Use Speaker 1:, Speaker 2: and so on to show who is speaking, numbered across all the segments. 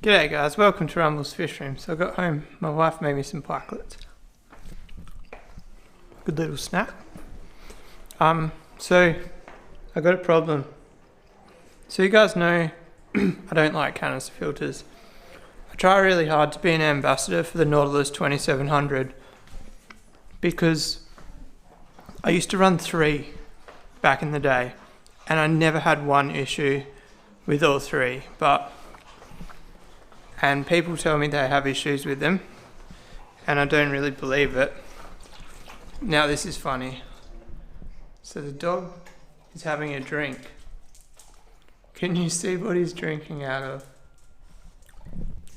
Speaker 1: G'day guys, welcome to Rumble's Fish Room. So I got home, my wife made me some pikelets. Good little snack. So I got a problem. So you guys know I don't like canister filters. I try really hard to be an ambassador for the Nautilus 2700 because I used to run 3 back in the day and I never had one issue with all 3, and people tell me they have issues with them, and I don't really believe it. Now this is funny. So the dog is having a drink. Can you see what he's drinking out of?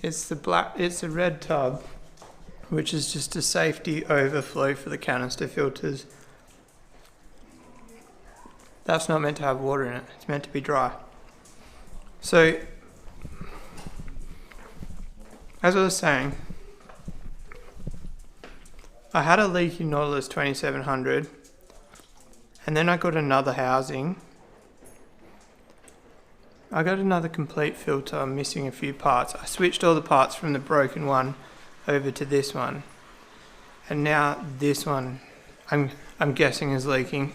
Speaker 1: It's a red tub, which is just a safety overflow for the canister filters. That's not meant to have water in it, it's meant to be dry. So, as I was saying, I had a leaky Nautilus 2700 and then I got another housing. I got another complete filter missing a few parts. I switched all the parts from the broken one over to this one, and now this one I'm guessing is leaking.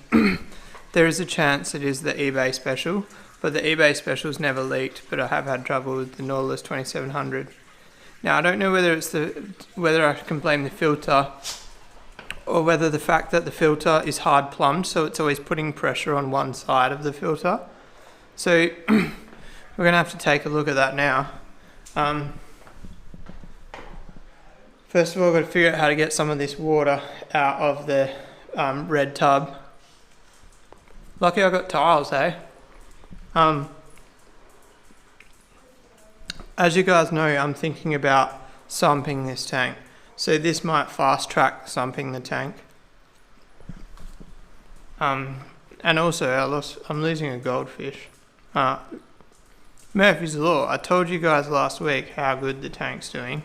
Speaker 1: There is a chance it is the eBay special, but the eBay special's never leaked, but I have had trouble with the Nautilus 2700. Now I don't know whether I can blame the filter or whether the fact that the filter is hard plumbed, so it's always putting pressure on one side of the filter. So we're gonna have to take a look at that now. First of all, I've got to figure out how to get some of this water out of the red tub. Lucky I got tiles, eh? As you guys know, I'm thinking about sumping this tank. So this might fast track sumping the tank. And also I'm losing a goldfish. Murphy's Law, I told you guys last week how good the tank's doing.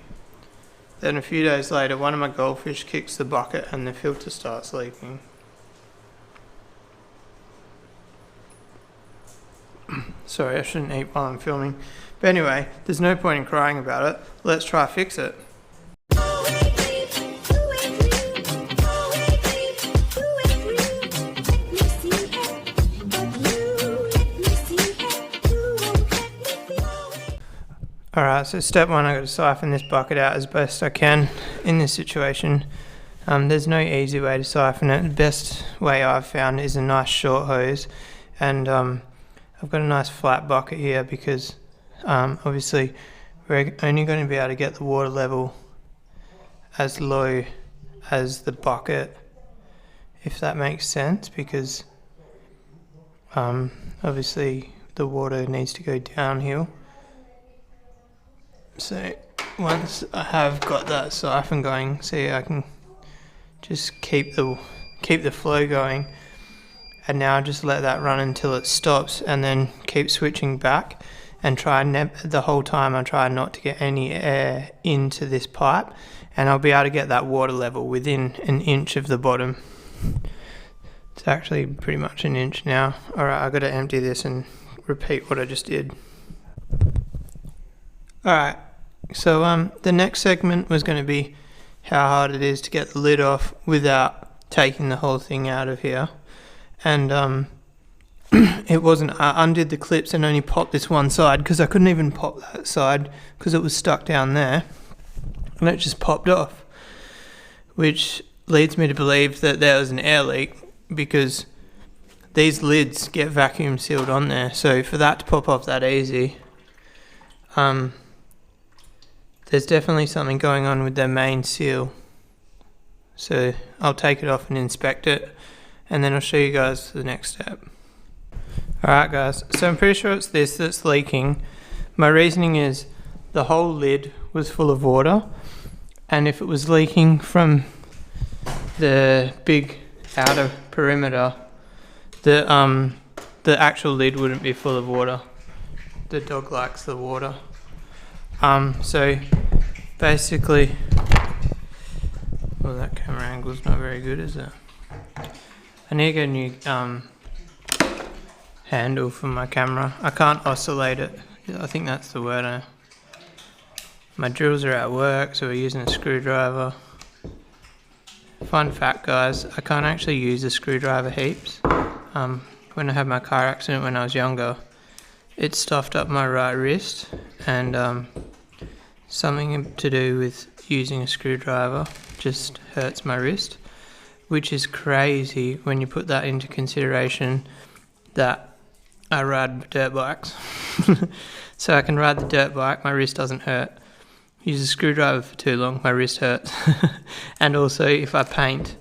Speaker 1: Then a few days later, one of my goldfish kicks the bucket and the filter starts leaking. Sorry, I shouldn't eat while I'm filming. But anyway, there's no point in crying about it. Let's try fix it. Alright, so step 1, I got to siphon this bucket out as best I can in this situation. There's no easy way to siphon it. The best way I've found is a nice short hose, and I've got a nice flat bucket here because obviously we're only going to be able to get the water level as low as the bucket, if that makes sense, because obviously the water needs to go downhill. So once I have got that siphon going, see, I can just keep the flow going. And now I just let that run until it stops, and then keep switching back and try the whole time I try not to get any air into this pipe, and I'll be able to get that water level within an inch of the bottom. It's actually pretty much an inch now. Alright, I've got to empty this and repeat what I just did. Alright, so the next segment was going to be how hard it is to get the lid off without taking the whole thing out of here. And it wasn't, I undid the clips and only popped this one side because I couldn't even pop that side because it was stuck down there, and it just popped off, which leads me to believe that there was an air leak because these lids get vacuum sealed on there. So for that to pop off that easy, there's definitely something going on with their main seal. So I'll take it off and inspect it, and then I'll show you guys the next step. Alright guys, so I'm pretty sure it's this that's leaking. My reasoning is the whole lid was full of water, and if it was leaking from the big outer perimeter, the actual lid wouldn't be full of water. The dog likes the water. So basically, well, that camera angle's not very good, is it? I need to get a new handle for my camera. I can't oscillate it. I think that's the word. My drills are at work, so we're using a screwdriver. Fun fact, guys, I can't actually use a screwdriver heaps. When I had my car accident when I was younger, it stuffed up my right wrist, and something to do with using a screwdriver just hurts my wrist, which is crazy when you put that into consideration that I ride dirt bikes. So I can ride the dirt bike, my wrist doesn't hurt. Use a screwdriver for too long, my wrist hurts. And also if I paint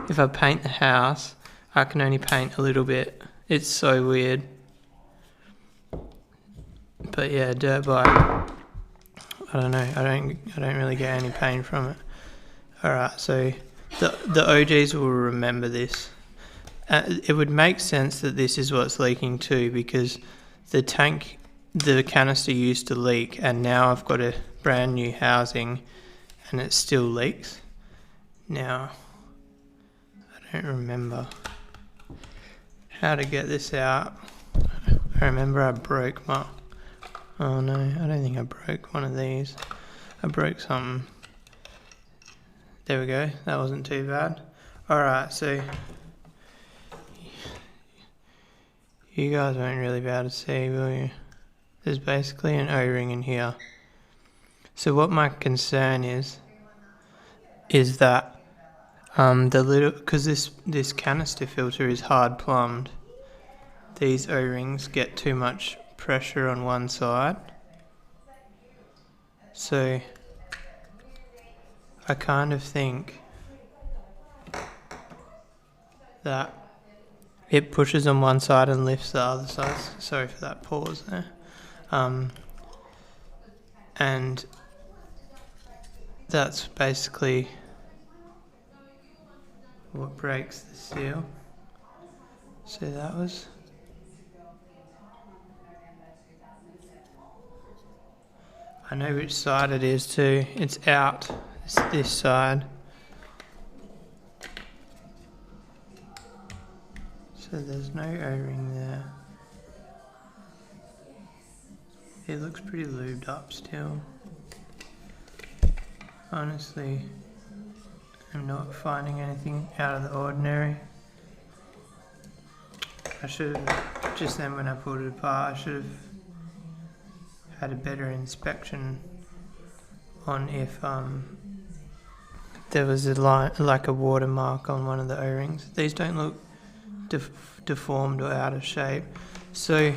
Speaker 1: the house, I can only paint a little bit. It's so weird. But yeah, dirt bike, I don't know, I don't really get any pain from it. Alright, so the OGs will remember this. It would make sense that this is what's leaking too, because the canister used to leak, and now I've got a brand new housing and it still leaks. Now, I don't remember how to get this out. I remember I broke my... Oh no, I don't think I broke one of these. I broke something. There we go, that wasn't too bad. Alright, so you guys won't really be able to see, will you? There's basically an O-ring in here. So what my concern is that because this canister filter is hard plumbed, these O-rings get too much pressure on one side. So I kind of think that it pushes on one side and lifts the other side. Sorry for that pause there. And that's basically what breaks the seal. So that was... I know which side it is too. It's out. It's this side. So there's no O-ring there. It looks pretty lubed up still. Honestly, I'm not finding anything out of the ordinary. I should have, just then when I pulled it apart, I should have had a better inspection on if there was a line, like a watermark on one of the O-rings. These don't look deformed or out of shape. So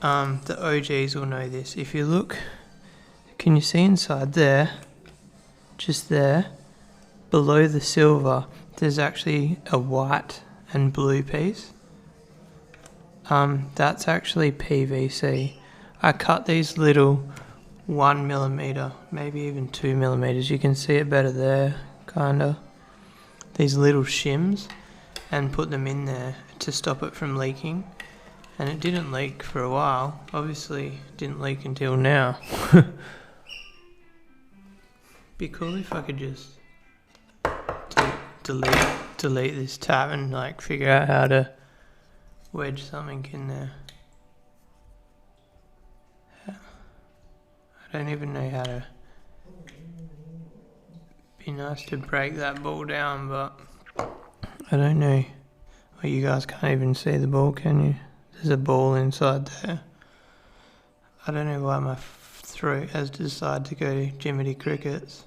Speaker 1: the OGs will know this. If you look, can you see inside there, just there, below the silver, there's actually a white and blue piece. That's actually PVC. I cut these little 1mm, maybe even 2mm. You can see it better there, kinda. These little shims, and put them in there to stop it from leaking. And it didn't leak for a while. Obviously, it didn't leak until now. Be cool if I could just delete this tab and like figure out how to wedge something in there. I don't even know how to. Be nice to break that ball down, but I don't know. Well, you guys can't even see the ball, can you? There's a ball inside there. I don't know why my throat has decided to go to Jiminy Crickets.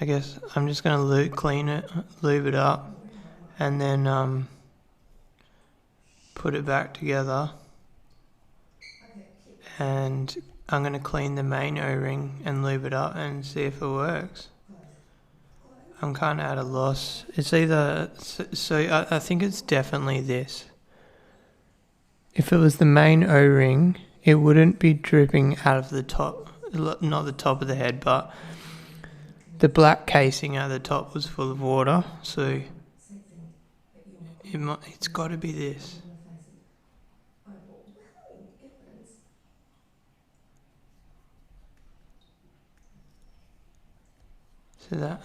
Speaker 1: I guess I'm just going to clean it, lube it up, and then put it back together. And I'm going to clean the main O-ring and lube it up and see if it works. I'm kind of at a loss. It's either... So I think it's definitely this. If it was the main O-ring, it wouldn't be dripping out of the top. Not the top of the head, but the black casing at the top was full of water. So it's got to be this. So that...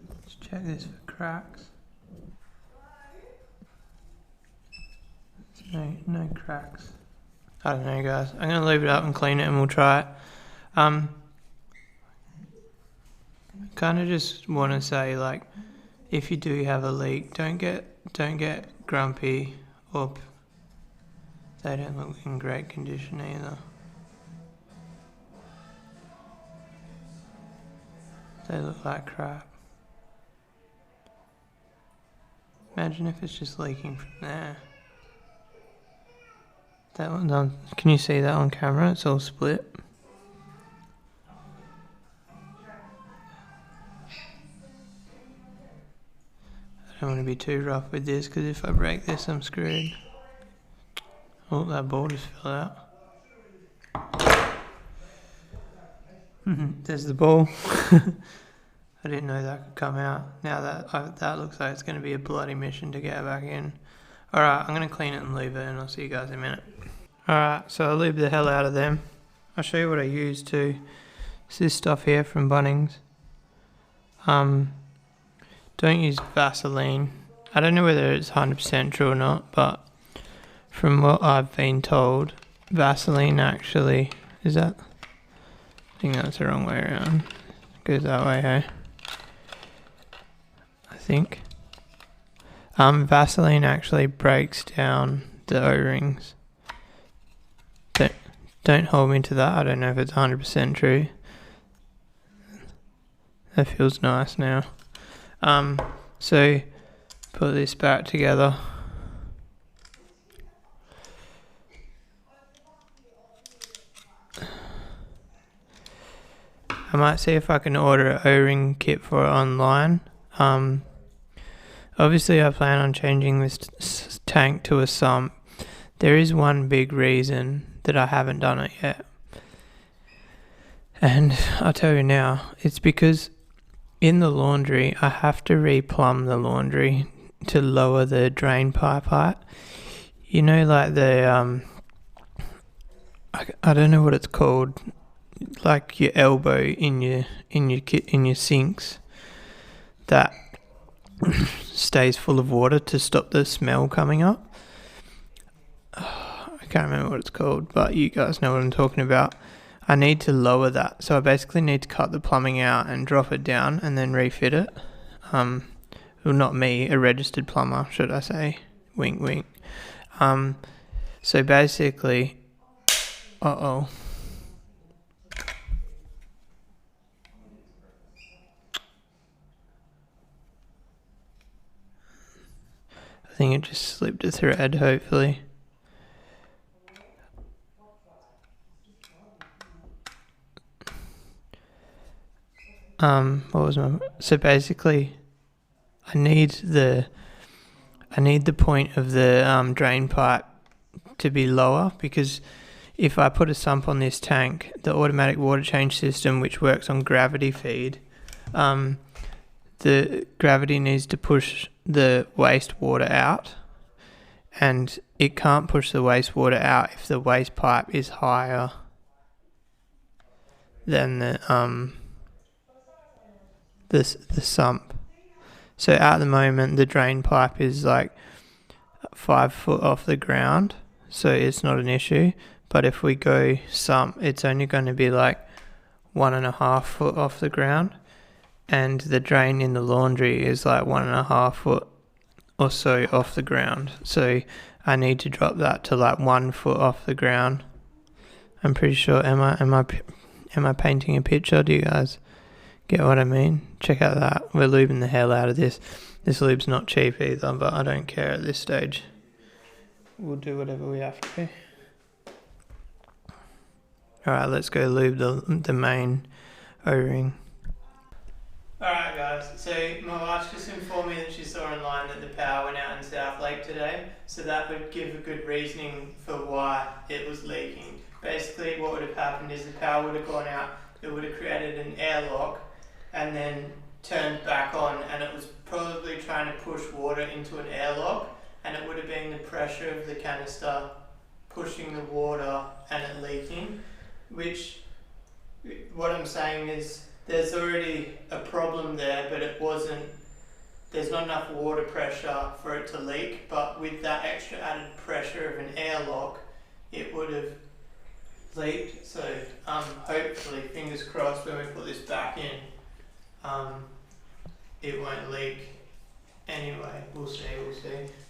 Speaker 1: Let's check this for cracks. No cracks. I don't know, guys. I'm gonna leave it up and clean it, and we'll try it. Kind of just want to say, like, if you do have a leak, don't get grumpy, or they don't look in great condition either. They look like crap. Imagine if it's just leaking from there. That one, can you see that on camera? It's all split. I don't want to be too rough with this, because if I break this, I'm screwed. Oh, that ball just fell out. There's the ball. I didn't know that could come out. Now that looks like it's going to be a bloody mission to get it back in. Alright, I'm going to clean it and leave it, and I'll see you guys in a minute. Alright, so I lubed the hell out of them. I'll show you what I used too. It's this stuff here from Bunnings. Don't use Vaseline. I don't know whether it's 100% true or not, but from what I've been told, Vaseline actually... Is that... I think that's the wrong way around. It goes that way, hey? I think. Vaseline actually breaks down the O-rings. Don't hold me to that. I don't know if it's 100% true. That feels nice now. So put this back together. I might see if I can order an O-ring kit for it online. Obviously I plan on changing this tank to a sump. There is one big reason that I haven't done it yet. And I'll tell you now, it's because in the laundry, I have to replumb the laundry to lower the drain pipe height. You know, like the, I don't know what it's called, like your elbow in your sinks that stays full of water to stop the smell coming up. I can't remember what it's called, but you guys know what I'm talking about. I need to lower that, so I basically need to cut the plumbing out and drop it down and then refit it. Well, not me, a registered plumber, should I say. Wink, wink. So basically, I think it just slipped a thread, hopefully. So basically, I need the point of the drain pipe to be lower, because if I put a sump on this tank, the automatic water change system, which works on gravity feed, the gravity needs to push the wastewater out, and it can't push the wastewater out if the waste pipe is higher than the sump. So at the moment the drain pipe is like 5 foot off the ground, so it's not an issue. But if we go sump, it's only going to be like 1.5 foot off the ground, and the drain in the laundry is like 1.5 foot or so off the ground. So I need to drop that to like 1 foot off the ground. I'm pretty sure. Am I painting a picture? Do you guys get what I mean? Check out that. We're lubing the hell out of this. This lube's not cheap either, but I don't care at this stage. We'll do whatever we have to. Alright, let's go lube the main O-ring. Alright guys, so my wife just informed me that she saw online that the power went out in South Lake today, so that would give a good reasoning for why it was leaking. Basically what would have happened is the power would have gone out, it would have created an airlock, and then turned back on, and it was probably trying to push water into an airlock, and it would have been the pressure of the canister pushing the water and it leaking, which, what I'm saying is there's already a problem there, but it wasn't there's not enough water pressure for it to leak, but with that extra added pressure of an airlock, it would have leaked. So hopefully, fingers crossed, when we put this back in, it won't leak. Anyway, we'll see.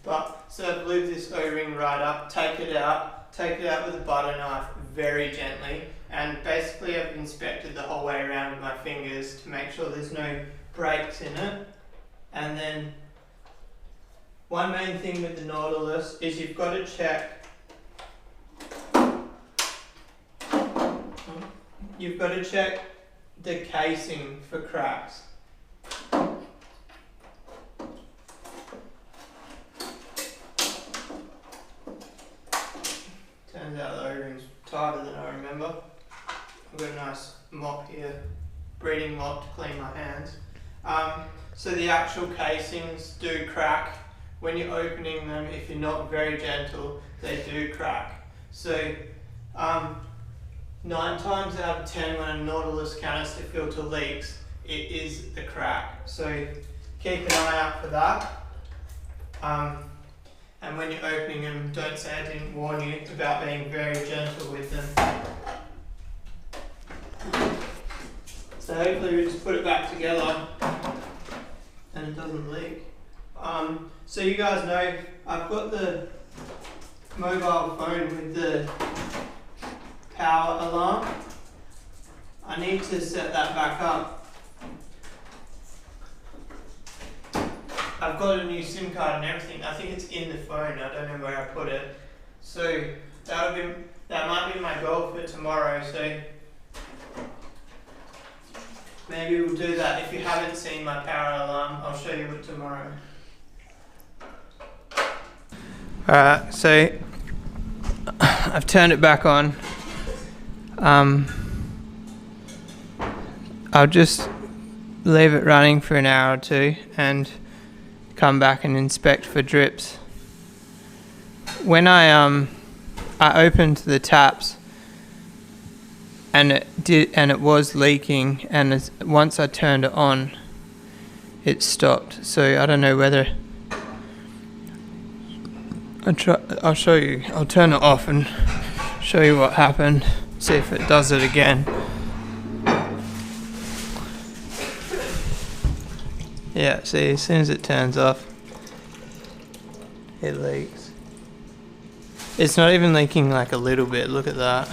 Speaker 1: But so I've lubed this O-ring right up, take it out with a butter knife very gently, and basically I've inspected the whole way around with my fingers to make sure there's no breaks in it. And then one main thing with the Nautilus is you've got to check the casing for cracks. Turns out the O-ring's tighter than I remember. I've got a nice mop here, breeding mop to clean my hands. So the actual casings do crack. When you're opening them, if you're not very gentle, they do crack. So 9 times out of 10 when a Nautilus canister filter leaks, it is a crack. So keep an eye out for that. And when you're opening them, don't say I didn't warn you about being very gentle with them. So hopefully we just put it back together and it doesn't leak. So you guys know I've got the mobile phone with the power alarm. I need to set that back up. I've got a new SIM card and everything. I think it's in the phone. I don't know where I put it. So that might be my goal for tomorrow. So maybe we'll do that. If you haven't seen my power alarm, I'll show you it tomorrow. Alright, so I've turned it back on. I'll just leave it running for an hour or two and come back and inspect for drips. When I opened the taps and it was leaking, and once I turned it on, it stopped. So I don't know whether I'll show you. I'll turn it off and show you what happened. See if it does it again. Yeah, see, as soon as it turns off, it leaks. It's not even leaking like a little bit, look at that.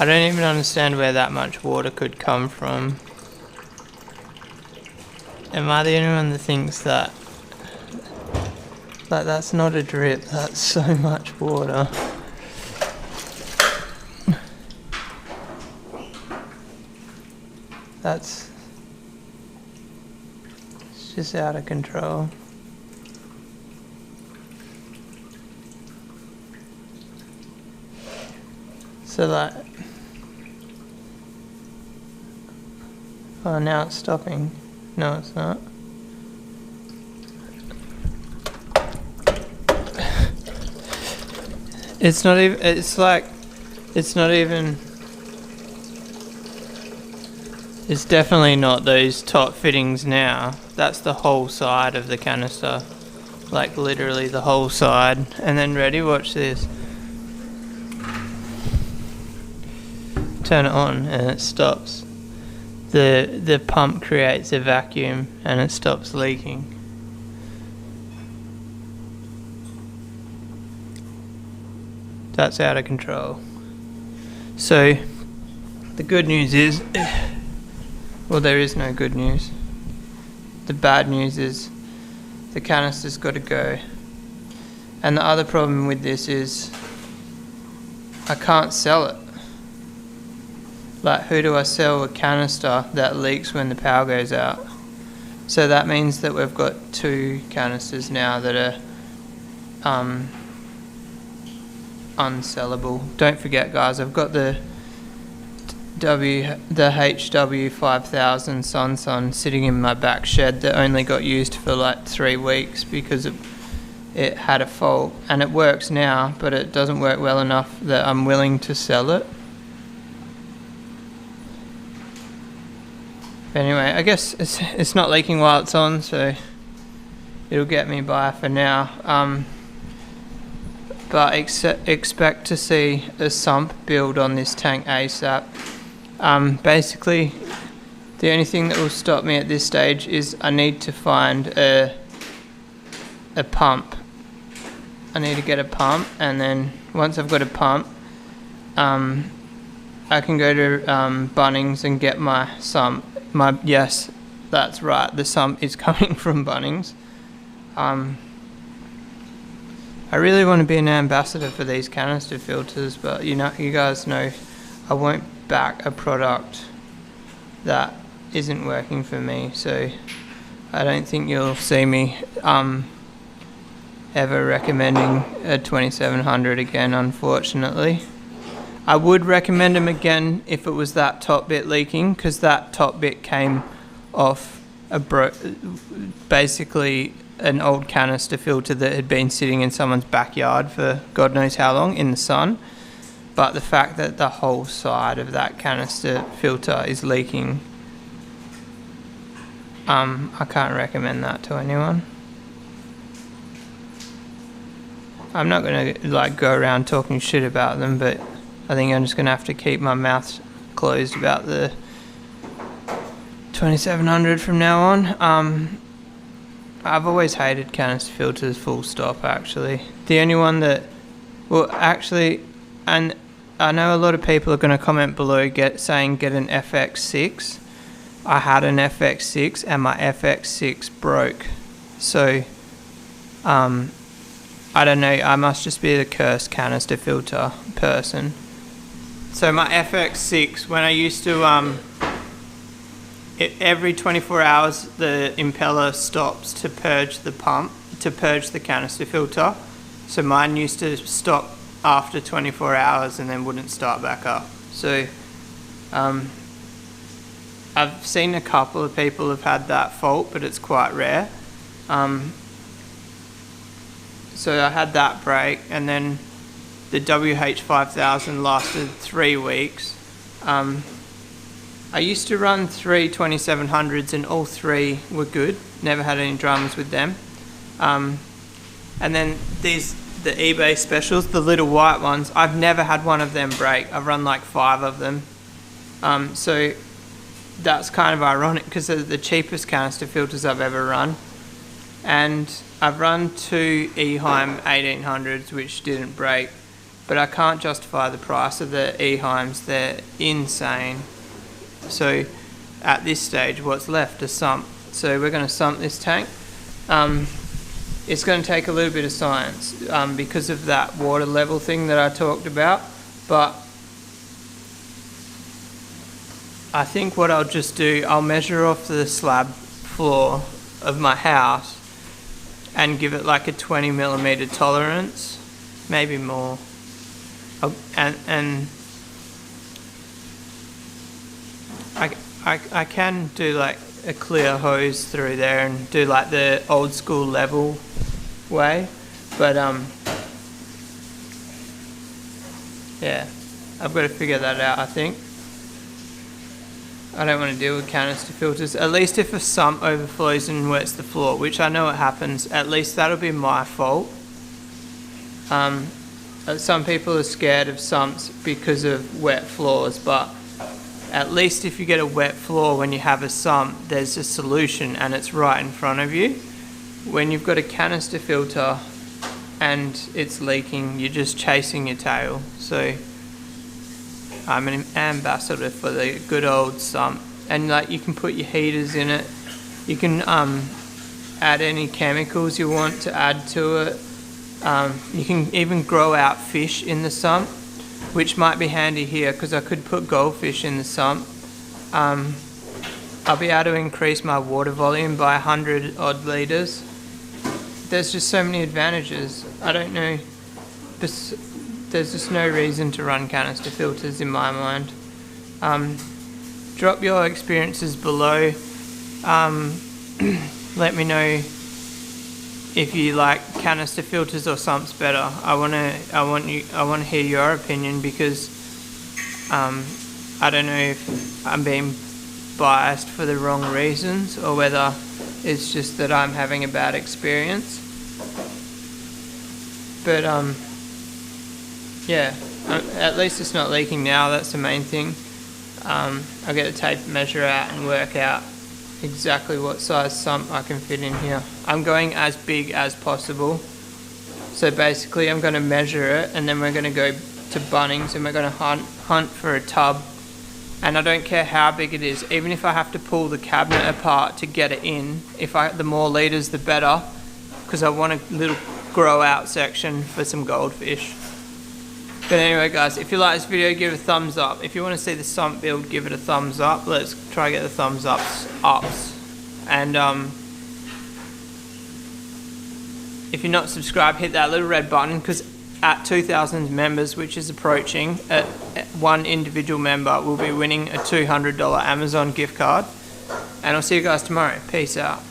Speaker 1: I don't even understand where that much water could come from. Am I the only one that thinks that? Like, that's not a drip, that's so much water. It's just out of control. So that, oh, now it's stopping. No, it's not. It's not even, it's definitely not those top fittings now. That's the whole side of the canister. Like literally the whole side. And then ready, watch this. Turn it on and it stops. The pump creates a vacuum and it stops leaking. That's out of control. So the good news is, well, there is no good news. The bad news is the canister's got to go. And the other problem with this is I can't sell it. Like, who do I sell a canister that leaks when the power goes out? So that means that we've got 2 canisters now that are unsellable. Don't forget, guys, I've got the HW 5000 Sun sitting in my back shed that only got used for like 3 weeks because it had a fault, and it works now, but it doesn't work well enough that I'm willing to sell it. But anyway, I guess it's not leaking while it's on, so it'll get me by for now. But expect to see a sump build on this tank ASAP. Basically, the only thing that will stop me at this stage is I need to find a pump. I need to get a pump, and then once I've got a pump, I can go to Bunnings and get my sump. Yes, that's right, the sump is coming from Bunnings. I really want to be an ambassador for these canister filters, but you guys know I won't back a product that isn't working for me, so I don't think you'll see me ever recommending a 2700 again, unfortunately. I would recommend them again if it was that top bit leaking, because that top bit came off basically an old canister filter that had been sitting in someone's backyard for God knows how long in the sun. But the fact that the whole side of that canister filter is leaking, I can't recommend that to anyone. I'm not going to go around talking shit about them, but I think I'm just going to have to keep my mouth closed about the 2700 from now on. I've always hated canister filters, full stop, actually. The only one that, well, actually, and I know a lot of people are going to comment below saying get an FX6. I had an FX6 and my FX6 broke. So, I don't know, I must just be the cursed canister filter person. So my FX6, when I used to, every 24 hours the impeller stops to purge the pump, to purge the canister filter. So mine used to stop after 24 hours and then wouldn't start back up. So I've seen a couple of people have had that fault, but it's quite rare. So I had that break, and then the WH5000 lasted 3 weeks. I used to run 3 2700s and all 3 were good. Never had any dramas with them. And then the eBay specials, the little white ones, I've never had one of them break. I've run like 5 of them. So that's kind of ironic because they're the cheapest canister filters I've ever run. And I've run 2 Eheim 1800s which didn't break. But I can't justify the price of the Eheims, they're insane. So at this stage what's left is sump. So we're going to sump this tank. It's going to take a little bit of science because of that water level thing that I talked about, but I think what I'll just do, I'll measure off the slab floor of my house and give it like a 20mm tolerance, maybe more. And I can do like a clear hose through there and do like the old school level way, but yeah, I've got to figure that out. I think I don't want to deal with canister filters, at least if a sump overflows and wets the floor, which I know it happens. At least that'll be my fault. Some people are scared of sumps because of wet floors, but at least if you get a wet floor when you have a sump, there's a solution and it's right in front of you. When you've got a canister filter and it's leaking, you're just chasing your tail. So I'm an ambassador for the good old sump, and like you can put your heaters in it. You can add any chemicals you want to add to it. You can even grow out fish in the sump, which might be handy here because I could put goldfish in the sump. I'll be able to increase my water volume by 100 odd litres. There's just so many advantages. I don't know, there's just no reason to run canister filters in my mind. Drop your experiences below. Let me know if you like canister filters or sumps better. I want to hear your opinion because I don't know if I'm being biased for the wrong reasons, or whether it's just that I'm having a bad experience. But yeah, at least it's not leaking now. That's the main thing. I'll get the tape measure out and work out exactly what size sump I can fit in here. I'm going as big as possible. So basically I'm going to measure it, and then we're going to go to Bunnings and we're going to hunt for a tub. And I don't care how big it is, even if I have to pull the cabinet apart to get it in. The more litres the better, because I want a little grow out section for some goldfish. But anyway guys, if you like this video, give it a thumbs up. If you want to see the sump build, give it a thumbs up. Let's try to get the thumbs ups. And if you're not subscribed, hit that little red button, because at 2,000 members, which is approaching, one individual member will be winning a $200 Amazon gift card. And I'll see you guys tomorrow. Peace out.